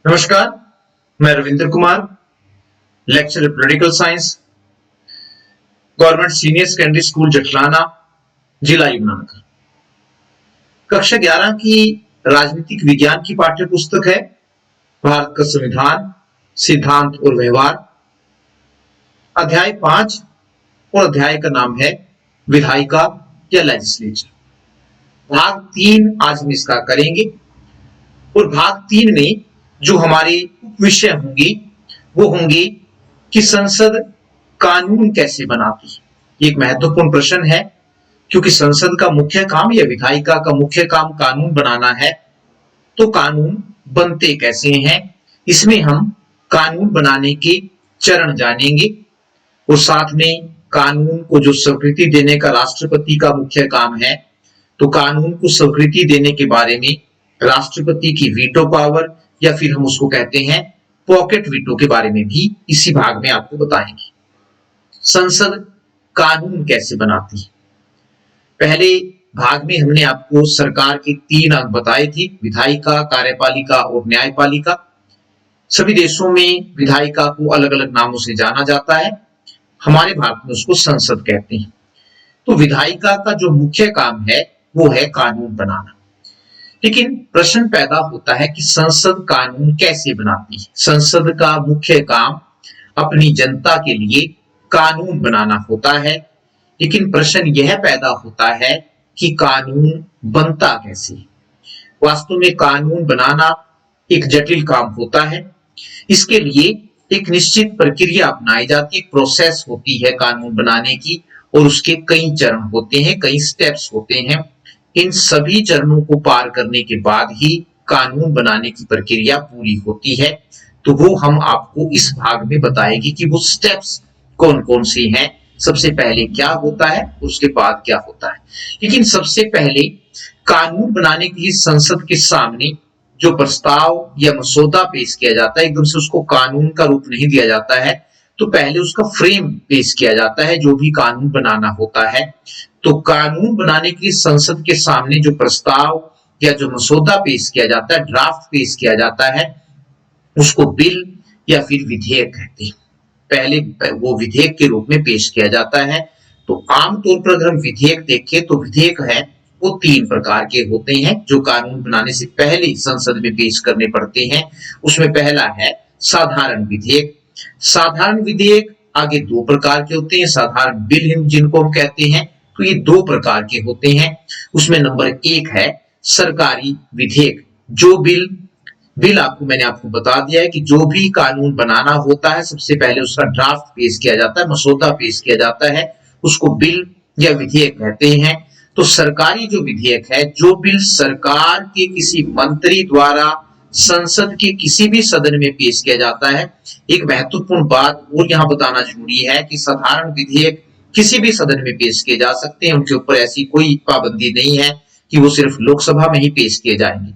नमस्कार, मैं Ravindra Kumar, lecturer political science, government senior secondary school Jatlana, जिला यमुनानगर। कक्षा 11 की राजनीतिक विज्ञान की पाठ्य पुस्तक है भारत का संविधान, सिद्धांत और व्यवहार। अध्याय 5 और अध्याय का नाम है विधायिका या लेजिस्लेचर। भाग 3 आज हम इसका करेंगे और भाग 3 में जो हमारे विषय होंगे वो होंगे कि संसद कानून कैसे बनाती है। ये एक महत्वपूर्ण प्रश्न है क्योंकि संसद का मुख्य काम या विधायिका का मुख्य काम कानून बनाना है, तो कानून बनते कैसे हैं, इसमें हम कानून बनाने के चरण जानेंगे और साथ में कानून को जो स्वीकृति देने का राष्ट्रपति का मुख्य काम है, तो कानून को स्वीकृति देने के बारे में राष्ट्रपति की वीटो पावर या फिर हम उसको कहते हैं पॉकेट वीटो के बारे में भी इसी भाग में आपको बताएंगे। संसद कानून कैसे बनाती है। पहले भाग में हमने आपको सरकार के 3 अंग बताए थे, विधायिका, कार्यपालिका और न्यायपालिका। सभी देशों में विधायिका को अलग अलग नामों से जाना जाता है, हमारे भारत में उसको संसद कहते हैं। तो विधायिका का जो मुख्य काम है वो है कानून बनाना। लेकिन प्रश्न पैदा होता है कि संसद कानून कैसे बनाती है। संसद का मुख्य काम अपनी जनता के लिए कानून बनाना होता है, लेकिन प्रश्न यह पैदा होता है कि कानून बनता कैसे। वास्तव में कानून बनाना एक जटिल काम होता है। इसके लिए एक निश्चित प्रक्रिया अपनाई जाती है, प्रोसेस होती है कानून बनाने की, और उसके कई चरण होते हैं, कई स्टेप्स होते हैं। इन सभी चरणों को पार करने के बाद ही कानून बनाने की प्रक्रिया पूरी होती है। तो वो हम आपको इस भाग में बताएंगे कि वो स्टेप्स कौन कौन से हैं, सबसे पहले क्या होता है, उसके बाद क्या होता है। लेकिन सबसे पहले कानून बनाने के लिए संसद के सामने जो प्रस्ताव या मसौदा पेश किया जाता है, एकदम से उसको कानून का रूप नहीं दिया जाता है, तो पहले उसका फ्रेम पेश किया जाता है जो भी कानून बनाना होता है। तो कानून बनाने के लिए संसद के सामने जो प्रस्ताव या जो मसौदा पेश किया जाता है, ड्राफ्ट पेश किया जाता है, उसको बिल या फिर विधेयक कहते हैं। पहले वो विधेयक के रूप में पेश किया जाता है। तो आमतौर पर अगर हम विधेयक देखें तो विधेयक है वो 3 प्रकार के होते हैं जो कानून बनाने से पहले संसद में पेश करने पड़ते हैं। उसमें पहला है साधारण विधेयक। साधारण विधेयक आगे 2 प्रकार के होते हैं, साधारण बिल जिनको हम कहते हैं, तो ये 2 प्रकार के होते हैं। उसमें नंबर 1 है सरकारी विधेयक। जो बिल आपको मैंने आपको बता दिया है कि जो भी कानून बनाना होता है सबसे पहले उसका ड्राफ्ट पेश किया जाता है, मसौदा पेश किया जाता है, उसको बिल या विधेयक कहते हैं। तो सरकारी जो विधेयक है, जो बिल सरकार के किसी मंत्री द्वारा संसद के किसी भी सदन में पेश किया जाता है। एक महत्वपूर्ण बात और यहाँ बताना जरूरी है कि साधारण विधेयक किसी भी सदन में पेश किए जा सकते हैं, उनके ऊपर ऐसी कोई पाबंदी नहीं है कि वो सिर्फ लोकसभा में ही पेश किए जाएंगे।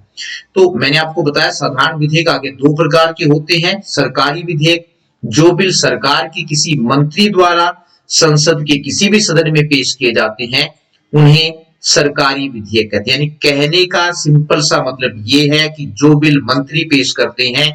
तो मैंने आपको बताया साधारण विधेयक आगे 2 प्रकार के होते हैं। सरकारी विधेयक, जो बिल सरकार की किसी मंत्री द्वारा संसद के किसी भी सदन में पेश किए जाते हैं उन्हें सरकारी विधेयक कहते हैं। यानी कहने का सिंपल सा मतलब ये है कि जो बिल मंत्री पेश करते हैं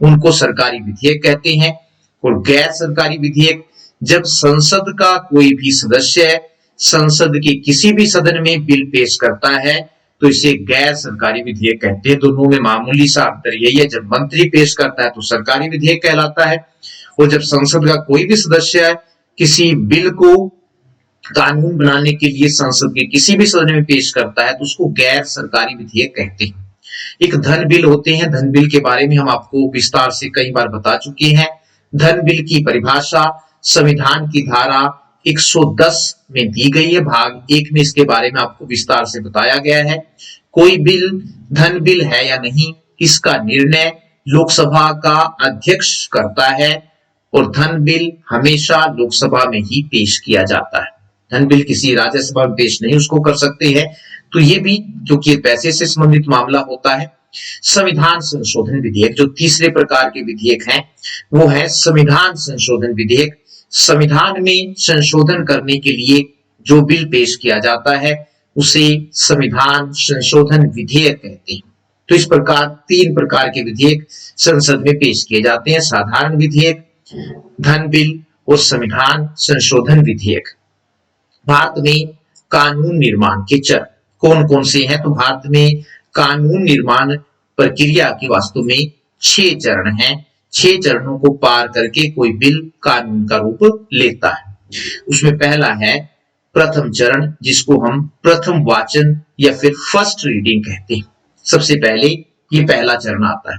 उनको सरकारी विधेयक कहते हैं। और गैर सरकारी विधेयक, जब संसद का कोई भी सदस्य संसद के किसी भी सदन में बिल पेश करता है तो इसे गैर सरकारी विधेयक कहते हैं। दोनों में मामूली सा अंतर यही है, जब मंत्री पेश करता है तो सरकारी विधेयक कहलाता है, और जब संसद का कोई भी सदस्य किसी बिल को कानून बनाने के लिए संसद के किसी भी सदन में पेश करता है तो उसको गैर सरकारी विधेयक कहते हैं। एक धन बिल होते हैं। धन बिल के बारे में हम आपको विस्तार से कई बार बता चुके हैं। धन बिल की परिभाषा संविधान की धारा 110 में दी गई है। भाग 1 में इसके बारे में आपको विस्तार से बताया गया है। कोई बिल धन बिल है या नहीं, इसका निर्णय लोकसभा का अध्यक्ष करता है, और धन बिल हमेशा लोकसभा में ही पेश किया जाता है। धन बिल किसी राज्यसभा में पेश नहीं उसको कर सकते हैं। तो ये भी क्योंकि पैसे से संबंधित मामला होता है। संविधान संशोधन विधेयक, जो तीसरे प्रकार के विधेयक हैं, वो है संविधान संशोधन विधेयक। संविधान में संशोधन करने के लिए जो बिल पेश किया जाता है उसे संविधान संशोधन विधेयक कहते हैं। तो इस प्रकार 3 प्रकार के विधेयक संसद में पेश किए जाते हैं: साधारण विधेयक, धन बिल और संविधान संशोधन विधेयक। भारत में कानून निर्माण के चरण कौन कौन से हैं? तो भारत में कानून निर्माण प्रक्रिया के वास्तव में 6 चरण हैं। 6 चरणों को पार करके कोई बिल कानून का रूप लेता है। उसमें पहला है प्रथम चरण, जिसको हम प्रथम वाचन या फिर फर्स्ट रीडिंग कहते हैं। सबसे पहले ये पहला चरण आता है।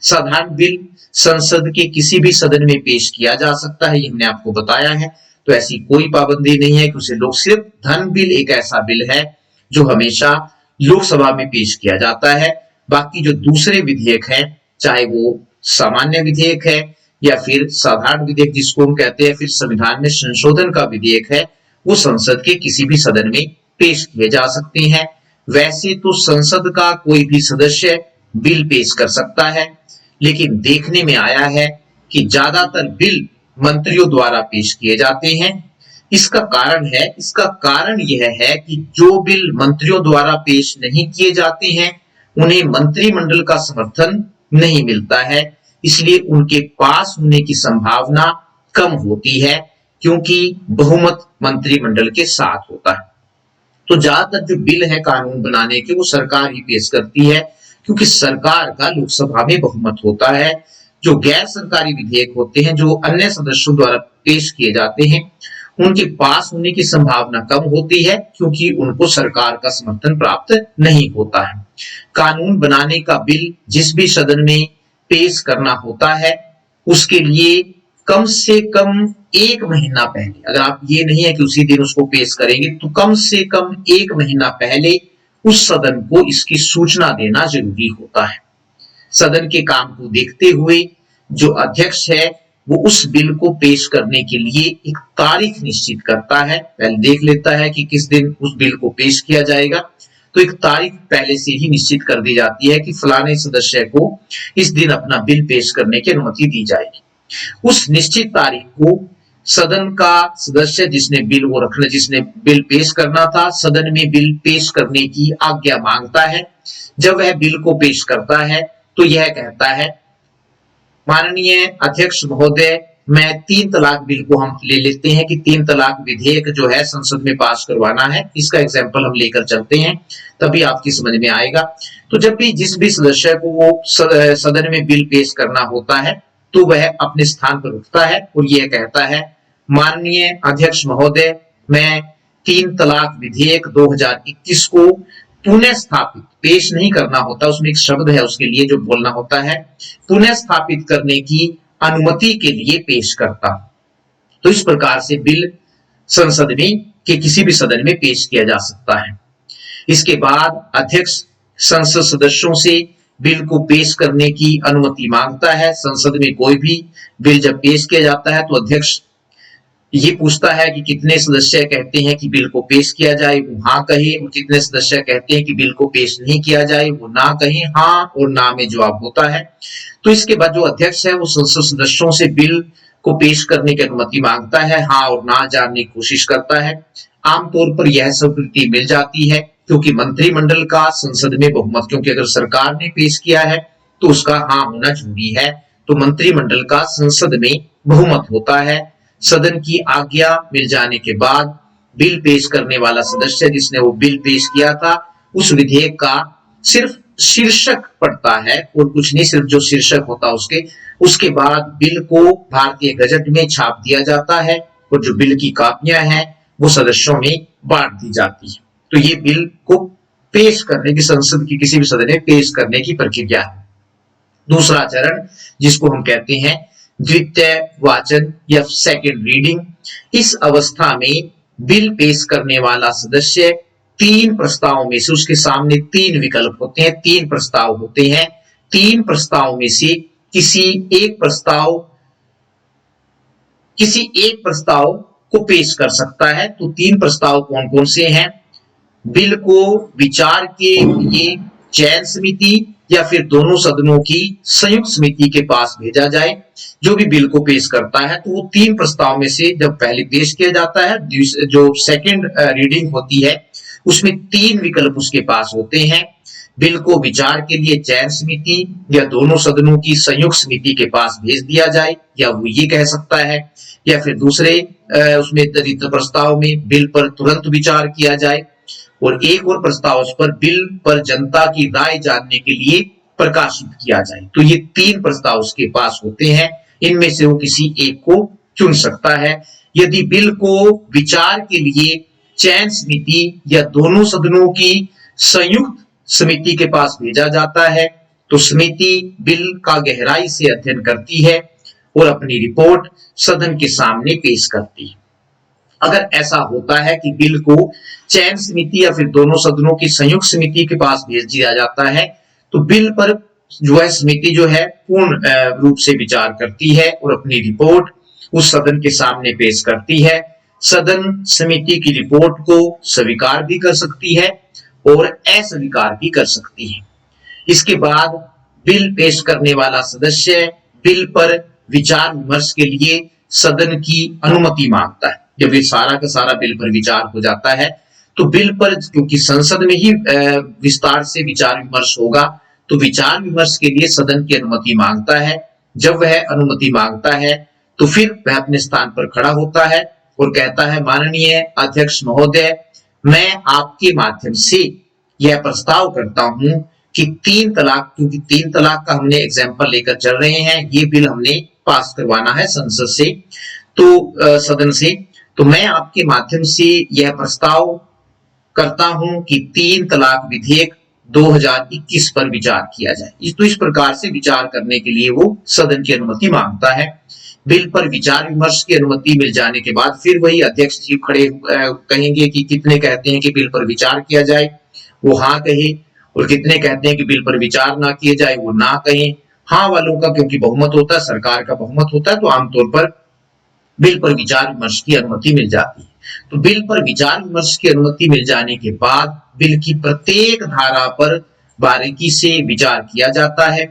साधारण बिल संसद के किसी भी सदन में पेश किया जा सकता है, ये हमने आपको बताया है। तो ऐसी कोई पाबंदी नहीं है कि उसे लोग, सिर्फ धन बिल एक ऐसा बिल है जो हमेशा लोकसभा में पेश किया जाता है। बाकी जो दूसरे विधेयक हैं, चाहे वो सामान्य विधेयक है या फिर साधारण विधेयक जिसको हम कहते हैं, फिर संविधान में संशोधन का विधेयक है, वो संसद के किसी भी सदन में पेश किए जा सकते हैं। वैसे तो संसद का कोई भी सदस्य बिल पेश कर सकता है, लेकिन देखने में आया है कि ज्यादातर बिल मंत्रियों द्वारा पेश किए जाते हैं। इसका कारण यह है कि जो बिल मंत्रियों द्वारा पेश नहीं किए जाते हैं, उन्हें मंत्रिमंडल का समर्थन नहीं मिलता है, इसलिए उनके पास होने की संभावना कम होती है, क्योंकि बहुमत मंत्रिमंडल के साथ होता है। तो ज्यादातर जो बिल है कानून बनाने के, वो सरकार ही पेश करती है, क्योंकि सरकार का लोकसभा में बहुमत होता है। जो गैर सरकारी विधेयक होते हैं, जो अन्य सदस्यों द्वारा पेश किए जाते हैं, उनके पास होने की संभावना कम होती है, क्योंकि उनको सरकार का समर्थन प्राप्त नहीं होता है। कानून बनाने का बिल जिस भी सदन में पेश करना होता है, उसके लिए कम से कम 1 महीना पहले, अगर आप ये नहीं है कि उसी दिन उसको पेश करेंगे, तो कम से कम 1 महीना पहले उस सदन को इसकी सूचना देना जरूरी होता है। सदन के काम को देखते हुए जो अध्यक्ष है, वो उस बिल को पेश करने के लिए एक तारीख निश्चित करता है। पहले देख लेता है कि किस दिन उस बिल को पेश किया जाएगा, तो एक तारीख पहले से ही निश्चित कर दी जाती है कि फलाने सदस्य को इस दिन अपना बिल पेश करने की अनुमति दी जाएगी। उस निश्चित तारीख को सदन का सदस्य जिसने बिल पेश करना था, सदन में बिल पेश करने की आज्ञा मांगता है। जब वह बिल को पेश करता है, तो यह कहता है, माननीय अध्यक्ष महोदय, मैं 3 तलाक बिल को हम ले लेते हैं कि 3 तलाक विधेयक जो है संसद में पास करवाना है। इसका एग्जाम्पल हम लेकर चलते हैं, तभी आपकी समझ में आएगा। तो जब भी जिस भी सदस्य को वो सदन में बिल पेश करना होता है, तो वह अपने स्थान पर उठता है और यह कहता है, माननीय अध्यक्ष महोदय, मैं 3 तलाक विधेयक 2021 को पुनः स्थापित, पेश नहीं करना होता, उसमें एक शब्द है उसके लिए जो बोलना होता है, पुनः स्थापित करने की अनुमति के लिए पेश करता हूं। तो इस प्रकार से बिल संसद में के किसी भी सदन में पेश किया जा सकता है। इसके बाद अध्यक्ष संसद सदस्यों से बिल को पेश करने की अनुमति मांगता है। संसद में कोई भी बिल जब पेश किया जाता है, तो अध्यक्ष ये पूछता है कि कितने सदस्य कहते हैं कि बिल को पेश किया जाए, वो हाँ कहे, और कितने सदस्य कहते हैं कि बिल को पेश नहीं किया जाए, वो ना कहे। हाँ और ना में जवाब होता है। तो इसके बाद जो अध्यक्ष है, वो संसद सदस्यों से बिल को पेश करने की अनुमति मांगता है, हाँ और ना जानने की कोशिश करता है। आमतौर पर यह स्वीकृति मिल जाती है, क्योंकि मंत्रिमंडल का संसद में बहुमत, क्योंकि अगर सरकार ने पेश किया है तो उसका हाँ होना जरूरी है, तो मंत्रिमंडल का संसद में बहुमत होता है। सदन की आज्ञा मिल जाने के बाद बिल पेश करने वाला सदस्य जिसने वो बिल पेश किया था, उस विधेयक का सिर्फ शीर्षक पढ़ता है और कुछ नहीं, सिर्फ जो शीर्षक होता उसके बाद बिल को भारतीय गजट में छाप दिया जाता है और जो बिल की कापियां हैं वो सदस्यों में बांट दी जाती है। तो ये बिल को पेश करने की, संसद की किसी भी सदन में पेश करने की प्रक्रिया है। दूसरा चरण, जिसको हम कहते हैं द्वितीय वाचन या सेकंड रीडिंग, इस अवस्था में बिल पेश करने वाला सदस्य 3 प्रस्तावों में से, उसके सामने 3 विकल्प होते हैं, 3 प्रस्ताव होते हैं, 3 प्रस्ताव में से किसी एक प्रस्ताव को पेश कर सकता है। तो 3 प्रस्ताव कौन कौन से हैं? बिल को विचार के लिए चयन समिति या फिर दोनों सदनों की संयुक्त समिति के पास भेजा जाए। जो भी बिल को पेश करता है, तो वो 3 प्रस्ताव में से जब पहले पेश किया जाता है, जो सेकंड रीडिंग होती है, उसमें 3 विकल्प उसके पास होते हैं। बिल को विचार के लिए चयन समिति या दोनों सदनों की संयुक्त समिति के पास भेज दिया जाए, या वो ये कह सकता है, या फिर दूसरे उसमें दलित प्रस्ताव में बिल पर तुरंत विचार किया जाए, और एक और प्रस्ताव उस पर बिल पर जनता की राय जानने के लिए प्रकाशित किया जाए। तो ये 3 प्रस्ताव उसके पास होते हैं, इनमें से वो किसी एक को चुन सकता है। यदि बिल को विचार के लिए चयन समिति या दोनों सदनों की संयुक्त समिति के पास भेजा जाता है, तो समिति बिल का गहराई से अध्ययन करती है और अपनी रिपोर्ट सदन के सामने पेश करती है। अगर ऐसा होता है कि बिल को चयन समिति या फिर दोनों सदनों की संयुक्त समिति के पास भेज दिया जाता है, तो बिल पर जो है समिति जो है पूर्ण रूप से विचार करती है और अपनी रिपोर्ट उस सदन के सामने पेश करती है। सदन समिति की रिपोर्ट को स्वीकार भी कर सकती है और अस्वीकार भी कर सकती है। इसके बाद बिल पेश करने वाला सदस्य बिल पर विचार विमर्श के लिए सदन की अनुमति मांगता है। जब ये सारा का सारा बिल पर विचार हो जाता है, तो बिल पर क्योंकि संसद में ही विस्तार से विचार विमर्श होगा, तो विचार विमर्श के लिए सदन की अनुमति मांगता है। जब वह अनुमति मांगता है, तो फिर वह अपने स्थान पर खड़ा होता है और कहता है, माननीय अध्यक्ष महोदय, मैं आपके माध्यम से यह प्रस्ताव करता हूं कि 3 तलाक, क्योंकि 3 तलाक का हमने एग्जाम्पल लेकर चल रहे हैं, ये बिल हमने पास करवाना है संसद से, तो सदन से, तो मैं आपके माध्यम से यह प्रस्ताव करता हूं कि 3 तलाक विधेयक 2021 पर विचार किया जाए। तो इस प्रकार से विचार करने के लिए वो सदन की अनुमति मांगता है। बिल पर विचार विमर्श की अनुमति मिल जाने के बाद फिर वही अध्यक्ष जी खड़े कहेंगे कि कितने कहते हैं कि बिल पर विचार किया जाए, वो हाँ कहे, और कितने कहते हैं कि बिल पर विचार ना किया जाए, वो ना कहें। हाँ वालों का क्योंकि बहुमत होता है, सरकार का बहुमत होता है, तो आमतौर पर बिल पर विचार विमर्श की अनुमति मिल जाती है। तो बिल पर विचार विमर्श की अनुमति मिल जाने के बाद बिल की प्रत्येक धारा पर बारीकी से विचार किया जाता है।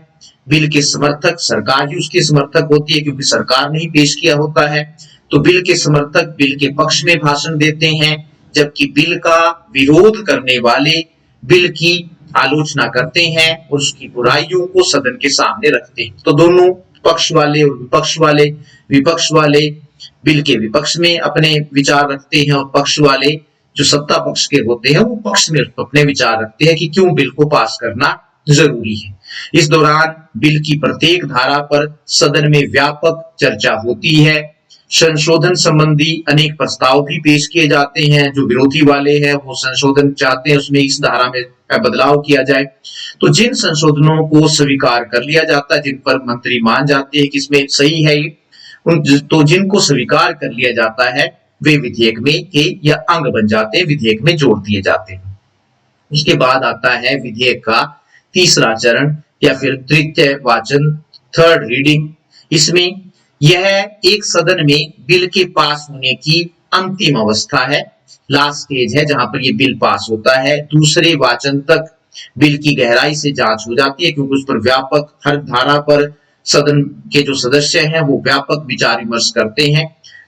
बिल के समर्थक, सरकार ही उसके समर्थक होती है क्योंकि सरकार ने ही पेश किया होता है, तो बिल के समर्थक बिल के पक्ष में भाषण देते हैं, जबकि बिल का विरोध करने वाले बिल की आलोचना करते हैं और उसकी बुराइयों को सदन के सामने रखते हैं। तो दोनों पक्ष वाले और विपक्ष वाले बिल के विपक्ष में अपने विचार रखते हैं, और पक्ष वाले जो सत्ता पक्ष के होते हैं वो पक्ष में अपने विचार रखते हैं कि क्यों बिल को पास करना जरूरी है। इस दौरान बिल की प्रत्येक धारा पर सदन में व्यापक चर्चा होती है। संशोधन संबंधी अनेक प्रस्ताव भी पेश किए जाते हैं। जो विरोधी वाले हैं वो संशोधन चाहते हैं, उसमें इस धारा में बदलाव किया जाए। तो जिन संशोधनों को स्वीकार कर लिया जाता है, जिन पर मंत्री मान जाते हैं कि इसमें सही है, तो जिनको स्वीकार कर लिया जाता है वे विधेयक में के या अंग बन जाते हैं, विधेयक में जोड़ दिए जाते हैं। उसके बाद आता है विधेयक का तीसरा चरण या फिर तृतीय वाचन, थर्ड रीडिंग। इसमें यह एक सदन में बिल के पास होने की अंतिम अवस्था है, लास्ट स्टेज है जहां पर यह बिल पास होता है। दूसरे वाचन तक बिल की गहराई से जांच हो जाती है क्योंकि उस पर व्यापक, हर धारा पर सदन के जो सदस्य हैं वो व्यापक विचार विमर्श करते हैं।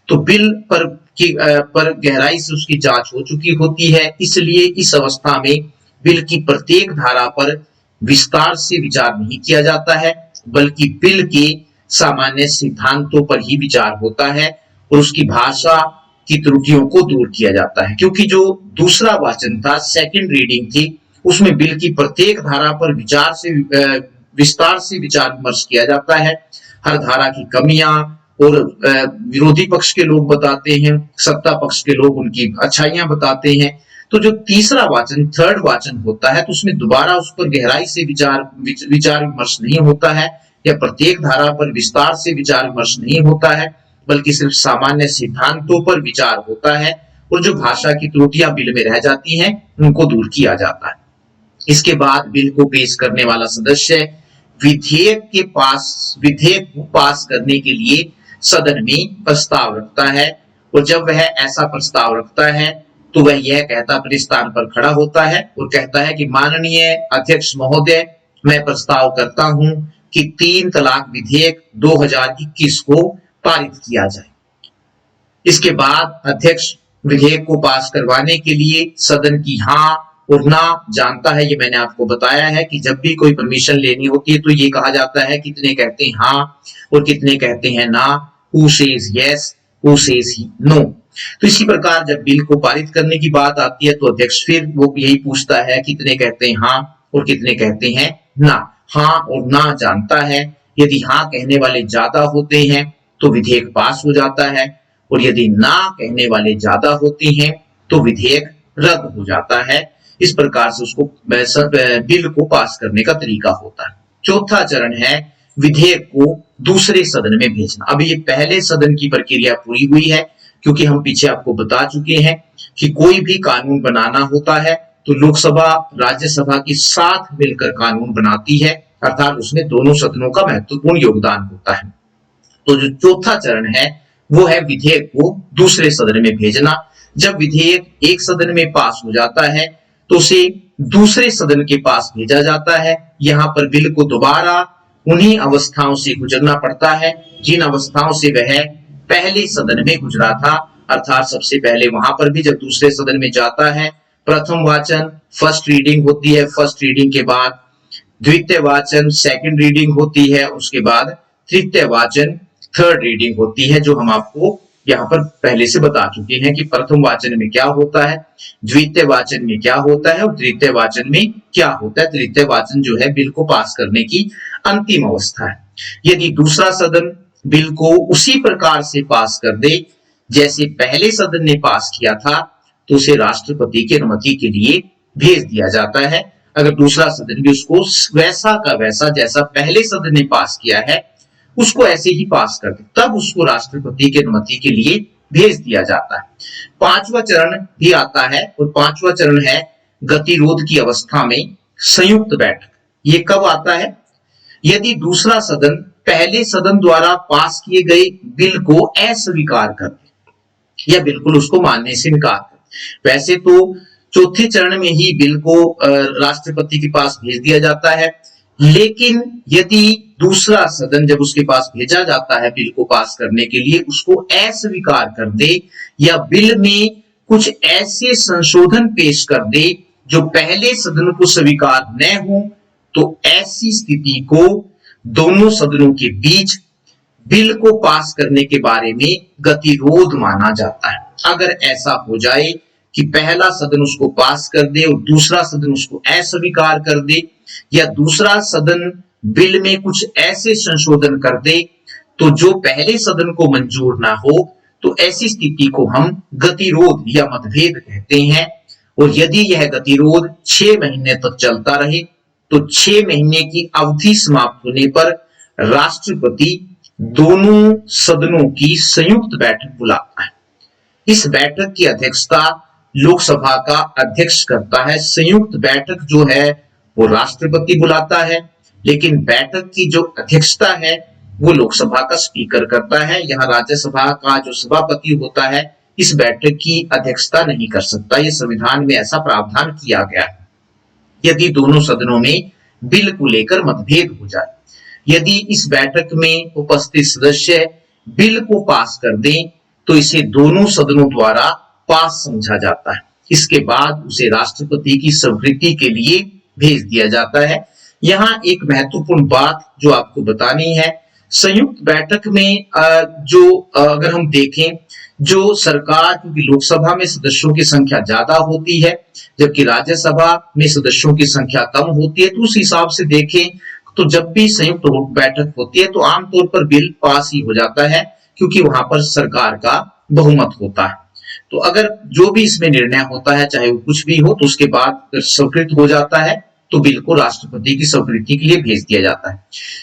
तो बिल पर गहराई से उसकी जांच हो चुकी होती है, इसलिए इस अवस्था में बिल की प्रत्येक धारा पर विस्तार से विचार नहीं किया जाता है, बल्कि बिल के सामान्य सिद्धांतों पर ही विचार होता है और उसकी भाषा की त्रुटियों को दूर किया जाता है। क्योंकि जो दूसरा वाचन था, सेकंड रीडिंग थी, उसमें बिल की प्रत्येक धारा पर विस्तार से विचार विमर्श किया जाता है। हर धारा की कमियां और विरोधी पक्ष के लोग बताते हैं, सत्ता पक्ष के लोग उनकी अच्छाइयां बताते हैं। तो जो तीसरा वाचन, थर्ड वाचन होता है, तो उसमें दोबारा उस पर गहराई से विचार विमर्श नहीं होता है, या प्रत्येक धारा पर विस्तार से विचार विमर्श नहीं होता है, बल्कि सिर्फ सामान्य सिद्धांतों पर विचार होता है और जो भाषा की त्रुटियां बिल में रह जाती हैं उनको दूर किया जाता है। इसके बाद बिल को पेश करने वाला सदस्य विधेयक को पास करने के लिए सदन में प्रस्ताव रखता है, और जब वह ऐसा प्रस्ताव रखता है तो वह यह कहता अपने स्थान पर खड़ा होता है और कहता है कि माननीय अध्यक्ष महोदय, मैं प्रस्ताव करता हूं कि 3 तलाक विधेयक 2021 को पारित किया जाए। इसके बाद अध्यक्ष विधेयक को पास करवाने के लिए सदन की हाँ और ना जानता है, ये मैंने आपको बताया है कि जब भी कोई परमिशन लेनी होती है तो ये कहा जाता है कितने कहते हैं हाँ और कितने कहते हैं ना, who says yes, who says no. तो इसी प्रकार जब बिल को पारित करने की बात आती है तो अध्यक्ष फिर वो यही पूछता है कितने कहते हैं हाँ और कितने कहते हैं ना। हाँ और ना जानता है, यदि हाँ कहने वाले ज्यादा होते हैं तो विधेयक पास हो जाता है, और यदि ना कहने वाले ज्यादा होते हैं तो विधेयक रद्द हो जाता है। इस प्रकार से उसको बिल को पास करने का तरीका होता है। चौथा चरण है विधेयक को दूसरे सदन में भेजना। अब ये पहले सदन की प्रक्रिया पूरी हुई है, क्योंकि हम पीछे आपको बता चुके हैं कि कोई भी कानून बनाना होता है तो लोकसभा राज्यसभा के साथ मिलकर कानून बनाती है, अर्थात उसमें दोनों सदनों का महत्वपूर्ण योगदान होता है। तो जो चौथा चरण है वो है विधेयक को दूसरे सदन में भेजना। जब विधेयक एक सदन में पास हो जाता है तो उसे दूसरे सदन के पास भेजा जाता है। यहाँ पर बिल को दोबारा उन्हीं अवस्थाओं से गुजरना पड़ता है जिन अवस्थाओं से वह पहले सदन में गुजरा था, अर्थात सबसे पहले वहां पर भी जब दूसरे सदन में जाता है प्रथम वाचन फर्स्ट रीडिंग होती है, फर्स्ट रीडिंग के बाद द्वितीय वाचन सेकंड रीडिंग होती है, उसके बाद तृतीय वाचन थर्ड रीडिंग होती है, जो हम आपको यहाँ पर पहले से बता चुके हैं कि प्रथम वाचन में क्या होता है, द्वितीय वाचन में क्या होता है और तृतीय वाचन में क्या होता है। तृतीय वाचन जो है बिल को पास करने की अंतिम अवस्था है। यदि दूसरा सदन बिल को उसी प्रकार से पास कर दे जैसे पहले सदन ने पास किया था तो उसे राष्ट्रपति की अनुमति के लिए भेज दिया जाता है। अगर दूसरा सदन भी उसको वैसा का वैसा जैसा पहले सदन ने पास किया है उसको ऐसे ही पास कर दे, तब उसको राष्ट्रपति की अनुमति के लिए भेज दिया जाता है। पांचवा चरण भी आता है और पांचवा चरण है गतिरोध की अवस्था में संयुक्त बैठक। ये कब आता है? यदि दूसरा सदन पहले सदन द्वारा पास किए गए बिल को अस्वीकार कर दे या बिल्कुल उसको मानने से इनकार कर। वैसे तो चौथे चरण में ही बिल को राष्ट्रपति के पास भेज दिया जाता है, लेकिन यदि दूसरा सदन जब उसके पास भेजा जाता है बिल को पास करने के लिए उसको अस्वीकार कर दे या बिल में कुछ ऐसे संशोधन पेश कर दे जो पहले सदन को स्वीकार न हो, तो ऐसी स्थिति को दोनों सदनों के बीच बिल को पास करने के बारे में गतिरोध माना जाता है। अगर ऐसा हो जाए कि पहला सदन उसको पास कर दे और दूसरा सदन उसको अस्वीकार कर दे या दूसरा सदन बिल में कुछ ऐसे संशोधन कर दे तो जो पहले सदन को मंजूर ना हो, तो ऐसी स्थिति को हम गतिरोध या मतभेद कहते हैं। और यदि यह गतिरोध 6 महीने तक चलता रहे तो 6 महीने की अवधि समाप्त होने पर राष्ट्रपति दोनों सदनों की संयुक्त बैठक बुलाता है। इस बैठक की अध्यक्षता लोकसभा का अध्यक्ष करता है। संयुक्त बैठक जो है वो राष्ट्रपति बुलाता है, लेकिन बैठक की जो अध्यक्षता है वो लोकसभा का स्पीकर करता है। यहाँ राज्यसभा का जो सभापति होता है इस बैठक की अध्यक्षता नहीं कर सकता। ये संविधान में ऐसा प्रावधान किया गया है। यदि दोनों सदनों में बिल को लेकर मतभेद हो जाए, यदि इस बैठक में उपस्थित सदस्य बिल को पास कर दें तो इसे दोनों सदनों द्वारा पास समझा जाता है। इसके बाद उसे राष्ट्रपति की स्वीकृति के लिए भेज दिया जाता है। यहाँ एक महत्वपूर्ण बात जो आपको बतानी है, संयुक्त बैठक में जो अगर हम देखें जो सरकार, क्योंकि लोकसभा में सदस्यों की संख्या ज्यादा होती है जबकि राज्यसभा में सदस्यों की संख्या कम होती है, तो उस हिसाब से देखें तो जब भी संयुक्त बैठक होती है तो आमतौर पर बिल पास ही हो जाता है, क्योंकि वहां पर सरकार का बहुमत होता है। तो अगर जो भी इसमें निर्णय होता है चाहे वो कुछ भी हो तो उसके बाद स्वीकृत हो जाता है तो बिल को राष्ट्रपति की स्वीकृति के लिए भेज दिया जाता है।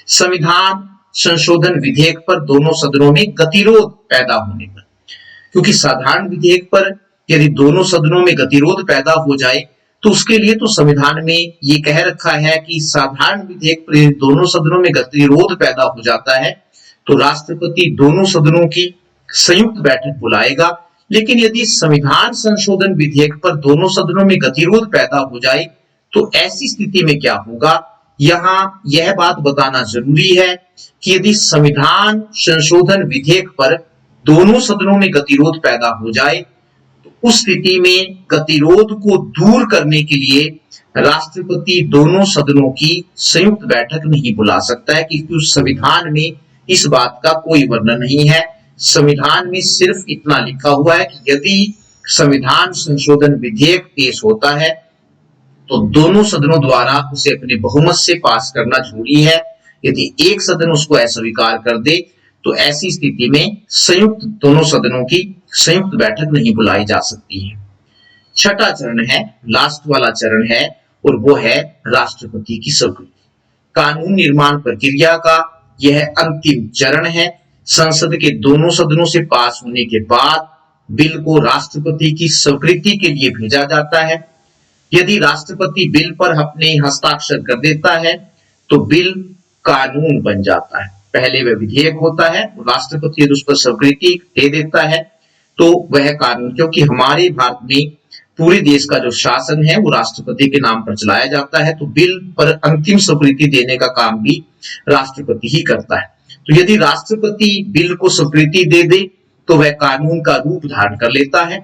संविधान संशोधन विधेयक पर दोनों सदनों में गतिरोध पैदा होने पर, क्योंकि साधारण विधेयक पर यदि दोनों सदनों में गतिरोध पैदा हो जाए तो उसके लिए तो संविधान में ये कह रखा है कि साधारण विधेयक पर दोनों सदनों में गतिरोध पैदा हो जाता है तो राष्ट्रपति दोनों सदनों की संयुक्त बैठक बुलाएगा। लेकिन यदि संविधान संशोधन विधेयक पर दोनों सदनों में गतिरोध पैदा हो जाए तो ऐसी स्थिति में क्या होगा, यहाँ यह बात बताना जरूरी है कि यदि संविधान संशोधन विधेयक पर दोनों सदनों में गतिरोध पैदा हो जाए तो उस स्थिति में गतिरोध को दूर करने के लिए राष्ट्रपति दोनों सदनों की संयुक्त बैठक नहीं बुला सकता है, क्योंकि उस संविधान में इस बात का कोई वर्णन नहीं है। संविधान में सिर्फ इतना लिखा हुआ है कि यदि संविधान संशोधन विधेयक पेश होता है तो दोनों सदनों द्वारा उसे अपने बहुमत से पास करना जरूरी है। यदि एक सदन उसको अस्वीकार कर दे तो ऐसी स्थिति में संयुक्त दोनों सदनों की संयुक्त बैठक नहीं बुलाई जा सकती है। छठा चरण है, लास्ट वाला चरण है, और वो है राष्ट्रपति की स्वीकृति। कानून निर्माण प्रक्रिया का यह अंतिम चरण है। संसद के दोनों सदनों से पास होने के बाद बिल को राष्ट्रपति की स्वीकृति के लिए भेजा जाता है। यदि राष्ट्रपति बिल पर अपने हस्ताक्षर कर देता है तो बिल कानून बन जाता है। पहले वह विधेयक होता है, राष्ट्रपति यदि उस पर स्वीकृति दे देता है तो वह कानून, क्योंकि हमारे भारत में पूरे देश का जो शासन है वो राष्ट्रपति के नाम पर चलाया जाता है, तो बिल पर अंतिम स्वीकृति देने का काम भी राष्ट्रपति ही करता है। तो यदि राष्ट्रपति बिल को स्वीकृति दे दे तो वह कानून का रूप धारण कर लेता है।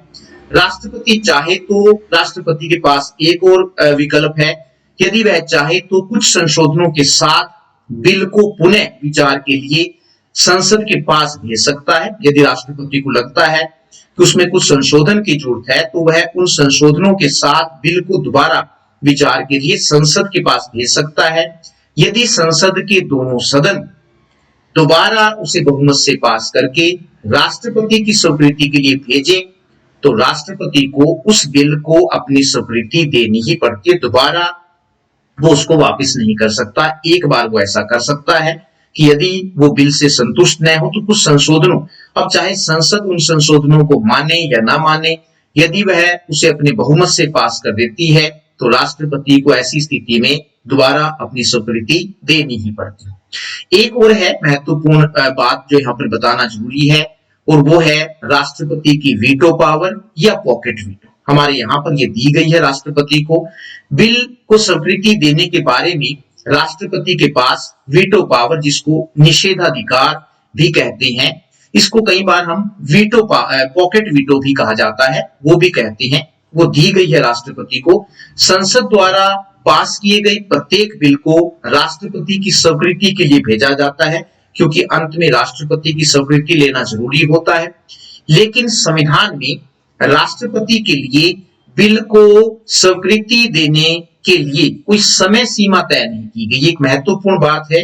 राष्ट्रपति चाहे तो राष्ट्रपति के पास एक और विकल्प है, यदि वह चाहे तो कुछ संशोधनों के साथ बिल को पुनः विचार के लिए संसद के पास भेज सकता है। यदि राष्ट्रपति को लगता है कि उसमें कुछ संशोधन की जरूरत है तो वह उन संशोधनों के साथ बिल को दोबारा विचार के लिए संसद के पास भेज सकता है। यदि संसद के दोनों सदन दोबारा उसे बहुमत से पास करके राष्ट्रपति की स्वीकृति के लिए भेजे तो राष्ट्रपति को उस बिल को अपनी स्वीकृति देनी ही पड़ती है। दोबारा वो उसको वापस नहीं कर सकता। एक बार वो ऐसा कर सकता है कि यदि वो बिल से संतुष्ट न हो तो कुछ संशोधनों, अब चाहे संसद उन संशोधनों को माने या ना माने, यदि वह उसे अपने बहुमत से पास कर देती है तो राष्ट्रपति को ऐसी स्थिति में दोबारा अपनी स्वीकृति देनी ही पड़ती है। एक और है महत्वपूर्ण बात जो यहाँ पर बताना जरूरी है, और वो है राष्ट्रपति की वीटो पावर या पॉकेट वीटो। हमारे यहाँ पर ये दी गई है राष्ट्रपति को। बिल को स्वीकृति देने के बारे में राष्ट्रपति के पास वीटो पावर, जिसको निषेधाधिकार भी कहते हैं, इसको कई बार हम वीटो पॉकेट वीटो भी कहा जाता है, वो भी कहते हैं, वो दी गई है राष्ट्रपति को। संसद द्वारा पास किए गए प्रत्येक बिल को राष्ट्रपति की स्वीकृति के लिए भेजा जाता है, क्योंकि अंत में राष्ट्रपति की स्वीकृति लेना जरूरी होता है। लेकिन संविधान में राष्ट्रपति के लिए बिल को स्वीकृति देने के लिए कोई समय सीमा तय नहीं की गई। एक महत्वपूर्ण बात है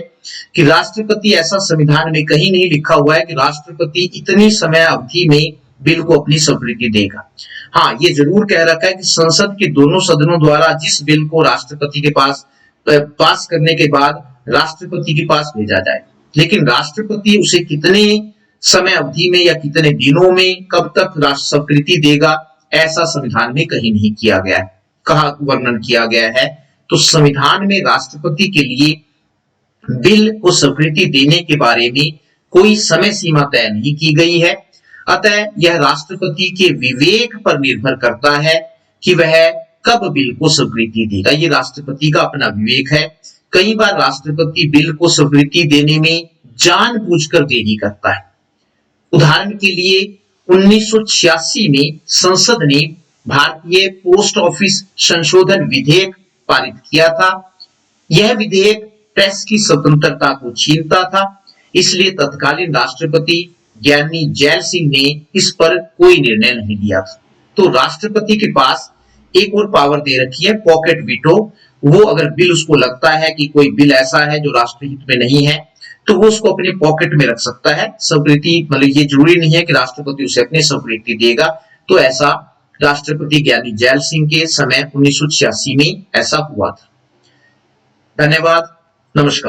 कि राष्ट्रपति, ऐसा संविधान में कहीं नहीं लिखा हुआ है कि राष्ट्रपति इतनी समय अवधि में बिल को अपनी स्वीकृति देगा। हाँ, ये जरूर कह रखा है कि संसद के दोनों सदनों द्वारा जिस बिल को राष्ट्रपति के पास पास करने के बाद राष्ट्रपति के पास भेजा जाए, लेकिन राष्ट्रपति उसे कितने समय अवधि में या कितने दिनों में कब तक स्वीकृति देगा, ऐसा संविधान में कहीं नहीं किया गया है, कहा वर्णन किया गया है। तो संविधान में राष्ट्रपति के लिए बिल को स्वीकृति देने के बारे में कोई समय सीमा तय नहीं की गई है। अतः यह राष्ट्रपति के विवेक पर निर्भर करता है कि वह कब बिल को स्वीकृति देगा। ये राष्ट्रपति का अपना विवेक है। कई बार राष्ट्रपति बिल को स्वीकृति देने में जानबूझकर देरी करता है। उदाहरण के लिए 1986 में संसद ने भारतीय पोस्ट ऑफिस संशोधन विधेयक पारित किया था। यह विधेयक प्रेस की स्वतंत्रता को छीनता था, इसलिए तत्कालीन राष्ट्रपति ज्ञानी जैल सिंह ने इस पर कोई निर्णय नहीं लिया था। तो राष्ट्रपति के पास एक और पावर दे रखी है, पॉकेट वीटो। वो अगर बिल उसको लगता है कि कोई बिल ऐसा है जो राष्ट्रहित में नहीं है तो वो उसको अपने पॉकेट में रख सकता है। स्वीकृति मतलब ये जरूरी नहीं है कि राष्ट्रपति उसे अपनी स्वीकृति देगा। तो ऐसा राष्ट्रपति ज्ञानी जैल सिंह के समय 1986 में ऐसा हुआ था। धन्यवाद, नमस्कार।